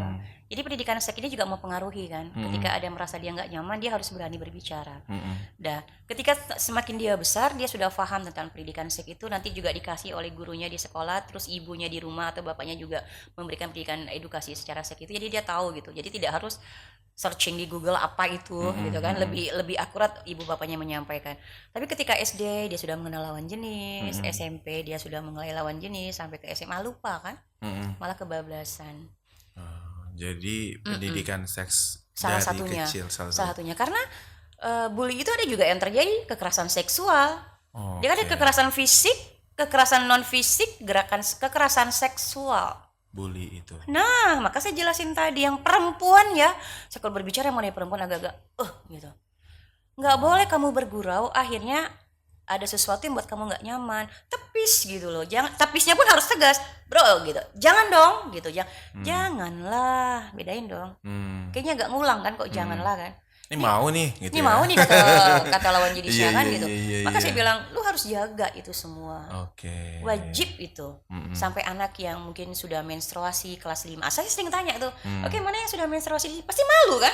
Jadi pendidikan seks ini juga mempengaruhi kan. Ketika ada merasa dia nggak nyaman, dia harus berani berbicara. Ketika semakin dia besar, dia sudah paham tentang pendidikan seks itu. Nanti juga dikasih oleh gurunya di sekolah, terus ibunya di rumah atau bapaknya juga memberikan pendidikan edukasi secara seks itu. Jadi dia tahu gitu. Jadi tidak harus searching di Google apa itu gitu kan, lebih akurat ibu bapaknya menyampaikan. Tapi ketika SD dia sudah mengenal lawan jenis, SMP dia sudah mengenal lawan jenis, sampai ke SMA lupa kan, malah kebablasan. jadi pendidikan seks Salah dari satunya. kecil salah Salah satu. satunya karena bully itu ada juga yang terjadi kekerasan seksual. Dia kan ada Oke. kekerasan fisik, kekerasan non fisik, kekerasan seksual. Bully itu. Nah, maka saya jelasin tadi yang perempuan ya. Saya kalau berbicara mengenai perempuan agak-agak gitu. Nggak boleh kamu bergurau, akhirnya ada sesuatu yang buat kamu nggak nyaman. Tepis gitu loh. Jangan, tepisnya pun harus tegas, bro gitu. Jangan dong gitu. Janganlah, bedain dong. Kayaknya agak ngulang kan kok janganlah kan. Ini mau nih gitu Ini ya. mau nih kata lawan jadi Iya, siangan iya, gitu. iya, Maka iya. saya bilang lu harus jaga itu semua. Oke. Wajib itu. Sampai anak yang mungkin sudah menstruasi kelas 5. Saya sering tanya tuh, oke mana yang sudah menstruasi? Pasti malu kan?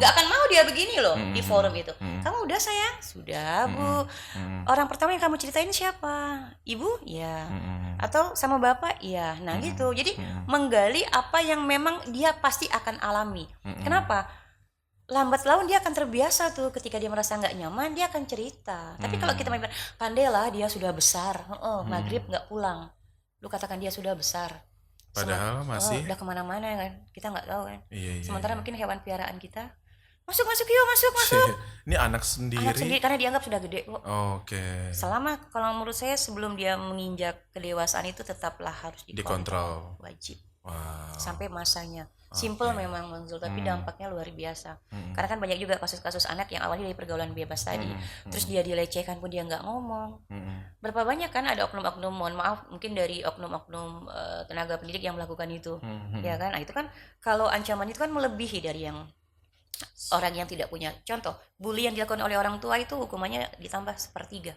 Nggak akan mau dia begini loh di forum itu. Kamu udah sayang? Sudah bu. Orang pertama yang kamu ceritain siapa? Ibu? Iya. Atau sama bapak? Iya. Nah gitu. Jadi menggali apa yang memang dia pasti akan alami. Kenapa? Lambat laun dia akan terbiasa tuh ketika dia merasa nggak nyaman dia akan cerita. Tapi kalau kita bilang pandailah dia sudah besar, maghrib nggak pulang, lu katakan dia sudah besar. Padahal masih udah kemana-mana kan, kita nggak tahu kan. Iya, Sementara iya. mungkin hewan piaraan kita masuk yuk masuk. Ini anak sendiri. Anak sendiri karena dianggap sudah gede kok. Oke. Selama kalau menurut saya sebelum dia menginjak kedewasaan itu tetaplah harus Dikontrol. wajib. Wow. Sampai masanya. Simple memang Bang Zul, tapi dampaknya luar biasa. Karena kan banyak juga kasus-kasus anak yang awalnya dari pergaulan bebas tadi, terus dia dilecehkan pun dia nggak ngomong. Berapa banyak kan ada oknum-oknum, mohon maaf, mungkin dari oknum-oknum tenaga pendidik yang melakukan itu, ya kan? Nah itu kan kalau ancaman itu kan melebihi dari yang orang yang tidak punya. Contoh, bully yang dilakukan oleh orang tua itu hukumannya ditambah sepertiga.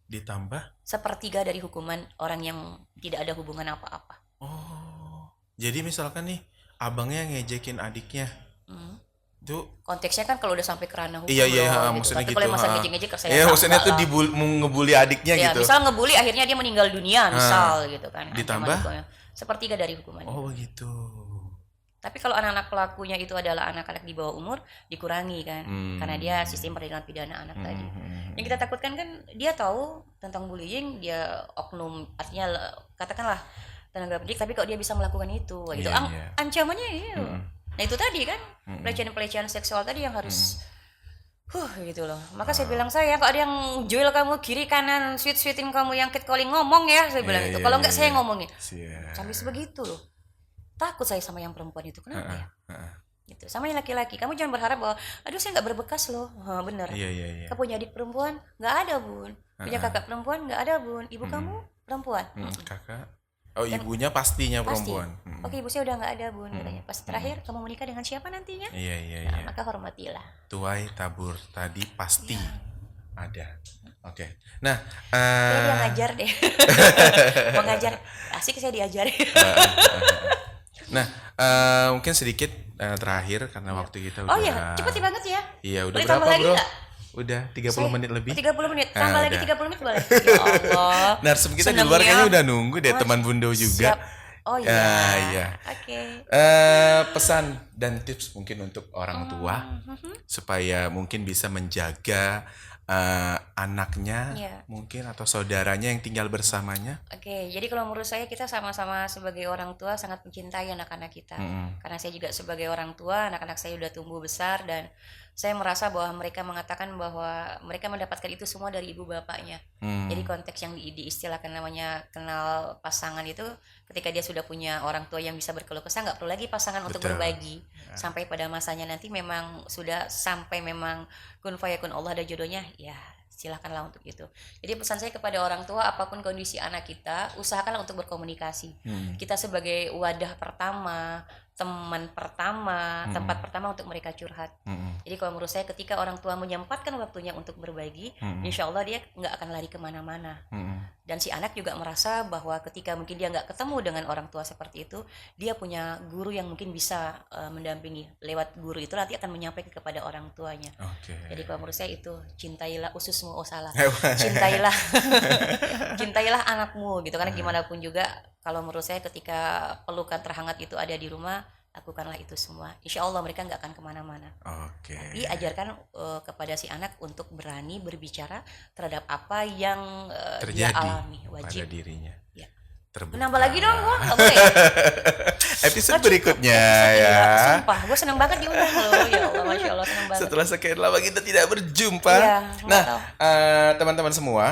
Ditambah? Sepertiga dari hukuman orang yang tidak ada hubungan apa-apa. Oh. Jadi misalkan nih abangnya ngejekin adiknya. Itu Konteksnya kan kalau udah sampai ke ranah hukum iya loh, maksudnya Tapi gitu. kalau yang masalah ngejek-ngejek saya Iya, maksudnya tuh lah. ngebully adiknya Ya, gitu. misal ngebully akhirnya dia meninggal dunia, misal gitu kan. Ditambah? Ancaman hukumnya. Sepertiga dari hukumannya. Oh, begitu. Tapi kalau anak-anak pelakunya itu adalah anak-anak di bawah umur, dikurangi kan. Karena dia sistem peradilan pidana anak tadi. Yang kita takutkan kan dia tahu tentang bullying, dia oknum, artinya katakanlah tenaga pendidik, tapi kok dia bisa melakukan itu gitu. Iya, iya. Ancamannya iya. Nah itu tadi kan pelecehan seksual tadi yang harus gitu loh. Maka saya bilang saya kok ada yang jual kamu kiri kanan, sweetin kamu, yang catcalling, ngomong ya, saya bilang itu. Kalau enggak saya ngomongin. Siap. Sampai sebegitu loh. Takut saya sama yang perempuan itu. Kenapa ya? Gitu. Sama yang laki-laki. Kamu jangan berharap bahwa aduh saya nggak berbekas loh. Bener. Iya. Kamu punya adik perempuan? Nggak ada bun. Punya kakak perempuan? Nggak ada bun. Ibu kamu perempuan? Kakak. Oh, ibunya pastinya Pasti. perempuan. Oke, ibu saya udah nggak ada bun. Katanya. Pas terakhir kamu menikah dengan siapa nantinya? Iya. Nah, maka hormatilah. Tuai tabur tadi pasti ada. Oke. Nah, Kayak dia ngajar deh. Mau ngajar. Asik saya diajar. nah, mungkin sedikit terakhir karena waktu kita Oh udah. iya, cepet banget ya. Iya, udah Boleh berapa, tambah lagi Bro? nggak? Udah 30 menit lebih. 30 menit. Tambah lagi udah. 30 menit boleh. Ya Allah. Narsum kita di Seneng luar ya. kayaknya udah nunggu deh, teman Bundo juga. Siap. Oh iya. Iya. Oke. Pesan dan tips mungkin untuk orang tua supaya mungkin bisa menjaga anaknya Iya. mungkin atau saudaranya yang tinggal bersamanya. Oke, jadi kalau menurut saya kita sama-sama sebagai orang tua sangat mencintai anak-anak kita. Karena saya juga sebagai orang tua, anak-anak saya udah tumbuh besar dan saya merasa bahwa mereka mengatakan bahwa mereka mendapatkan itu semua dari ibu bapaknya. Jadi konteks yang diistilahkan namanya kenal pasangan itu ketika dia sudah punya orang tua yang bisa berkeluh kesah, nggak perlu lagi pasangan untuk Betul. berbagi. Sampai pada masanya nanti memang sudah sampai memang kun fayakun Allah ada jodohnya, ya silakanlah untuk itu. Jadi pesan saya kepada orang tua, apapun kondisi anak kita, usahakanlah untuk berkomunikasi. Kita sebagai wadah pertama, teman pertama, tempat pertama untuk mereka curhat. Jadi kalau menurut saya ketika orang tua menyempatkan waktunya untuk berbagi, insya Allah dia nggak akan lari kemana-mana. Dan si anak juga merasa bahwa ketika mungkin dia nggak ketemu dengan orang tua seperti itu, dia punya guru yang mungkin bisa mendampingi. Lewat guru itu nanti akan menyampaikan kepada orang tuanya. Oke. Jadi kalau menurut saya itu, cintailah ususmu, oh salah, cintailah cintailah anakmu gitu. Karena gimana pun juga kalau menurut saya ketika pelukan terhangat itu ada di rumah, lakukanlah itu semua. Insya Allah mereka nggak akan kemana-mana. Oke. Tapi ajarkan kepada si anak untuk berani berbicara terhadap apa yang dia Terjadi alami. pada Wajib. dirinya. Ya. terbuka. Nambah lagi dong gua, nggak boleh ya? Episode Nggak cukup. berikutnya Episode ya. gila, sumpah, gue seneng banget diundang loh. Ya Allah, Masya Allah, seneng banget. Setelah sekian lama kita tidak berjumpa. Iya, Nah, nggak tahu. teman-teman semua,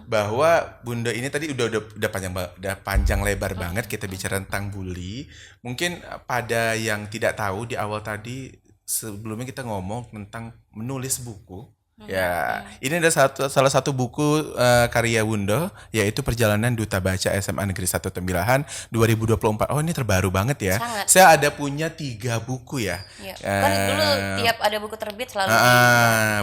bahwa Bunda ini tadi udah panjang lebar banget kita bicara tentang bully. Mungkin pada yang tidak tahu di awal tadi sebelumnya kita ngomong tentang menulis buku. Ya, ini ada salah satu buku karya Bunda, yaitu Perjalanan Duta Baca SMA Negeri 1 Tembilahan 2024. Oh, ini terbaru banget ya. Sangat. Saya ada punya 3 buku ya. Iya. Kan dulu tiap ada buku terbit selalu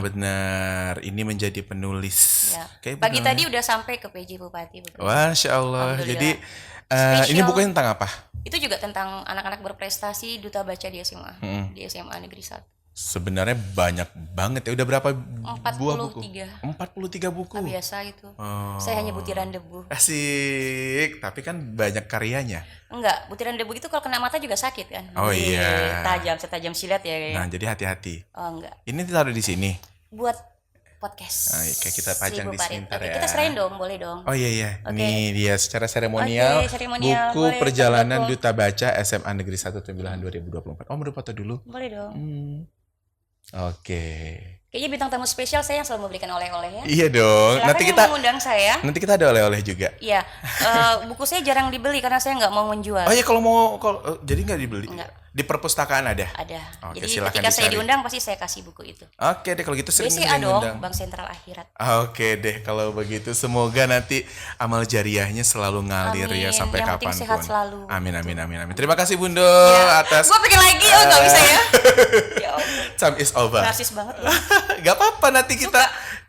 Benar. Ini menjadi penulis. ya. Kayak Pagi benar. tadi udah sampai ke PJ Bupati buku. Masya Allah. Alhamdulillah. Jadi Spesial. ini bukunya tentang apa? Itu juga tentang anak-anak berprestasi duta baca di SMA. Di SMA Negeri 1. Sebenarnya banyak banget ya. Udah berapa buah buku? 43. 43 buku. Biasa itu. Oh. Saya hanya butiran debu. Asik. Tapi kan banyak karyanya. Enggak, butiran debu itu kalau kena mata juga sakit kan. Oh, iya. Setajam silat ya. Nah, jadi hati-hati. Oh enggak. Ini taruh di sini. Buat podcast. Nah, kayak kita pajang 1000 di parit. sini ntar Oke, ya. kita serahin dong, boleh dong. Oh iya. Oke. Ini dia secara seremonial. Oke, seremonial. Buku Boleh, Perjalanan foto-foto. Duta Baca SMA Negeri 1 Tembilahan 2024. Oh, mau foto dulu? Boleh dong. Oke. Kayaknya bintang tamu spesial saya yang selalu memberikan oleh-oleh ya. Iya dong. Silakan Nanti yang kita mengundang saya. ada oleh-oleh juga. Iya, buku saya jarang dibeli karena saya nggak mau menjual. Oh iya, kalau jadi nggak dibeli. Enggak. Di perpustakaan ada. Ada. Oke, Jadi silakan ketika saya dicari. diundang pasti saya kasih buku itu. Oke deh, kalau gitu BCA sering dong, undang. Bank Sentral Akhirat. Oke deh, kalau begitu semoga nanti amal jariahnya selalu ngalir ya Amin. sampai Yang penting kapanpun. sehat selalu. Amin. Terima kasih Bundo Ya, atas Gue pengen lagi, nggak bisa ya. Ya Allah, time is over. narsis banget loh. Gak apa-apa, nanti kita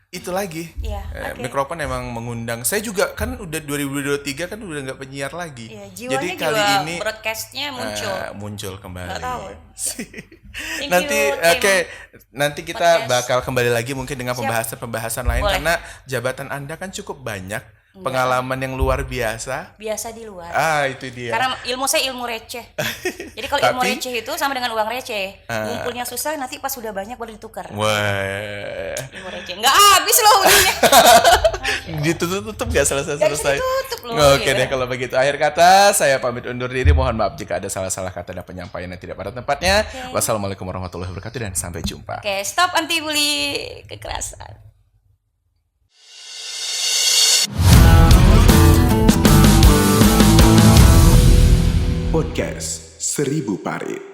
itu lagi. Iya, oke. Mikrofon emang mengundang. Saya juga kan udah 2023 kan udah nggak penyiar lagi. Iya, Jadi jiwanya kali juga ini broadcastnya muncul. muncul kembali. Nggak tahu. Thank Nanti you, tim oke, nanti kita podcast. bakal kembali lagi mungkin dengan Siap. pembahasan lain. Boleh. Karena jabatan Anda kan cukup banyak, pengalaman yang luar biasa. Biasa di luar. Itu dia. Karena ilmu saya ilmu receh. Jadi kalau ilmu Tapi- receh itu sama dengan uang receh. Ngumpulnya susah, nanti pas sudah banyak baru ditukar. Wah, Ilmu receh. Nggak habis loh ujungnya. ditutup gak selesai. ditutup loh, Oke iya. deh, kalau begitu akhir kata saya pamit undur diri. Mohon maaf jika ada salah-salah kata dan penyampaian yang tidak pada tempatnya. Wassalamualaikum warahmatullahi wabarakatuh dan sampai jumpa. Oke, stop anti bully kekerasan. Podcast 1000 Parit.